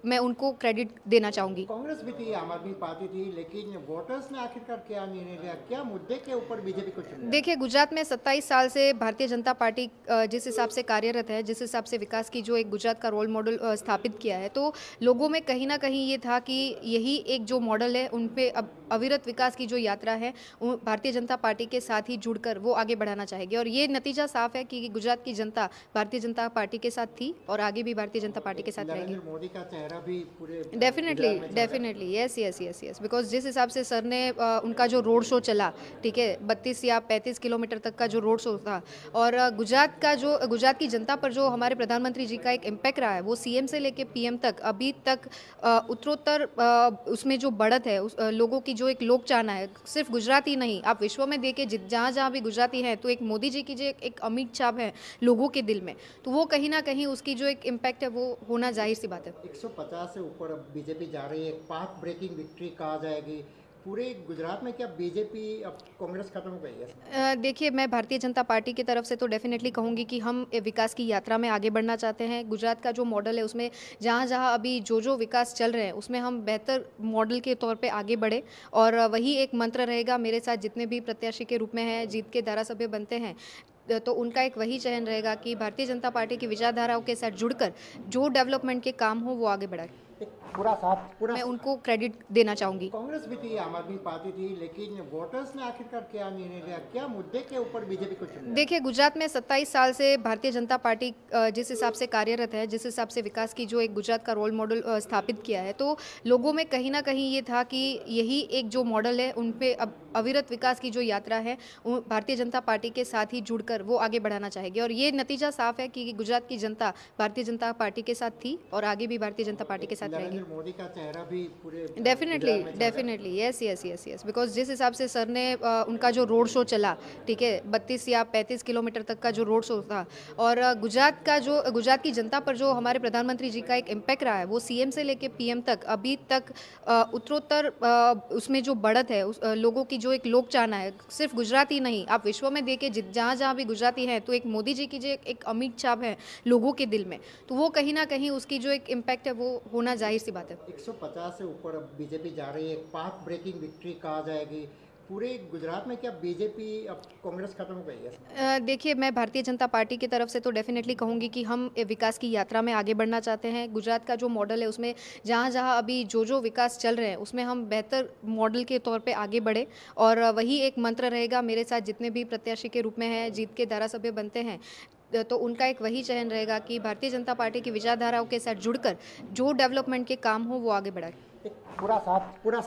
मैं उनको क्रेडिट देना चाहूँगी। कांग्रेस भी थी, आम आदमी पार्टी थी, लेकिन वोटर्स ने आखिरकार क्या निर्णय लिया, क्या मुद्दे के ऊपर बीजेपी को चुना? देखिए, गुजरात में 27 साल से भारतीय जनता पार्टी जिस हिसाब से कार्यरत है, जिस हिसाब से विकास की जो एक गुजरात का रोल मॉडल स्थापित किया है, तो लोगों में कहीं न कहीं ये था कि यही एक जो मॉडल है, उन पे अब अविरत विकास की जो यात्रा है, वो भारतीय जनता पार्टी के साथ ही जुड़कर वो आगे बढ़ाना चाहेगी। और ये नतीजा साफ है कि गुजरात की जनता भारतीय जनता पार्टी के साथ थी और आगे भी भारतीय जनता पार्टी के साथ रहेगी। नरेंद्र मोदी का चेहरा भी पूरे डेफिनेटली, गुजरात में चल रहा है। Definitely, yes, yes, yes, yes, because जिस हिसाब से सर ने उनका जो रोड शो चला, ठीक है, 32 या 35 किलोमीटर तक का जो रोड शो था, और गुजरात की जनता पर जो हमारे प्रधानमंत्री जी का एक इम्पैक्ट रहा है, वो सीएम से लेके पीएम तक अभी तक उत्तरोत्तर उसमें जो बढ़त है, लोगों की जो एक लोक चाहना है, सिर्फ गुजरात ही नहीं, आप विश्व में देखिए, जहाँ जहाँ भी गुजराती हैं, तो एक मोदी जी की जो एक अमिट छाप है लोगों के दिल में, तो वो कहीं ना कहीं उसकी जो एक इम्पैक्ट है, वो होना जाहिर सी बात है। 150 से ऊपर अब बीजेपी जा रही है, पाथ ब्रेकिंग विक्ट्री कहा जाएगी पूरे गुजरात में। क्या बीजेपी अब कांग्रेस खत्म हो गई है? देखिए, मैं भारतीय जनता पार्टी की तरफ से तो डेफिनेटली कहूँगी कि हम विकास की यात्रा में आगे बढ़ना चाहते हैं। गुजरात का जो मॉडल है, उसमें जहाँ-जहाँ अभी जो विकास चल रहे हैं, उसमें हम बेहतर मॉडल के तौर पे आगे बढ़ें, और वही एक मंत्र रहेगा मेरे साथ जितने भी प्रत्याशी के रूप में हैं, जीत के धारासभ्य बनते हैं, तो उनका एक वही चयन रहेगा कि भारतीय जनता पार्टी की विचारधाराओं के साथ जुड़कर जो डेवलपमेंट के काम हो, वो आगे बढ़ाएँ। एक पूरा साथ पूरा मैं उनको क्रेडिट देना चाहूँगी। कांग्रेस भी थी, आम आदमी पार्टी थी, लेकिन वोटर्स ने आखिरकार क्या निर्णय लिया, क्या मुद्दे के ऊपर बीजेपी को चुना? देखिए, गुजरात में 27 साल से भारतीय जनता पार्टी जिस हिसाब से कार्यरत है, जिस हिसाब से विकास की जो एक गुजरात का रोल मॉडल स्थापित किया है, तो लोगों में कहीं न कहीं ये था कि यही एक जो मॉडल है, उन पे अब अविरत विकास की जो यात्रा है, वो भारतीय जनता पार्टी के साथ ही जुड़कर वो आगे बढ़ाना चाहेगी। और ये नतीजा साफ है कि गुजरात की जनता भारतीय जनता पार्टी के साथ थी और आगे भी भारतीय जनता पार्टी के साथ रहेगी। नरेंद्र मोदी का चेहरा भी पूरे डेफिनेटली, गुजरात में चल रहा है। Definitely, yes, yes, yes, yes, because जिस हिसाब से सर ने उनका जो रोड शो चला, ठीक है, 32 या 35 किलोमीटर तक का जो रोड शो था, और गुजरात की जनता पर जो हमारे प्रधानमंत्री जी का एक इम्पैक्ट रहा है, वो सीएम से लेके पीएम तक अभी तक उत्तरोत्तर उसमें जो बढ़त है, लोगों की जो एक लोक चाहना है, सिर्फ गुजरात ही नहीं, आप विश्व में देखिए, जहाँ जहाँ भी गुजराती हैं, तो एक मोदी जी की जो एक अमिट छाप है लोगों के दिल में, तो वो कहीं ना कहीं उसकी जो एक इम्पैक्ट है, वो होना जाहिर सी बात है। 150 से ऊपर अब बीजेपी जा रही है, पाथ ब्रेकिंग विक्ट्री कहा जाएगी पूरे गुजरात में। क्या बीजेपी अब कांग्रेस खत्म हो गई है? देखिए, मैं भारतीय जनता पार्टी की तरफ से तो डेफिनेटली कहूँगी कि हम विकास की यात्रा में आगे बढ़ना चाहते हैं। गुजरात का जो मॉडल है, उसमें जहाँ-जहाँ अभी जो विकास चल रहे हैं, उसमें हम बेहतर मॉडल के तौर पे आगे बढ़ें, और वही एक मंत्र रहेगा मेरे साथ जितने भी प्रत्याशी के रूप में हैं, जीत के धारासभ्य बनते हैं, तो उनका एक वही चयन रहेगा कि भारतीय जनता पार्टी की विचारधाराओं के साथ जुड़कर जो डेवलपमेंट के काम हो, वो आगे बढ़ाएँ। एक पूरा साथ पूरा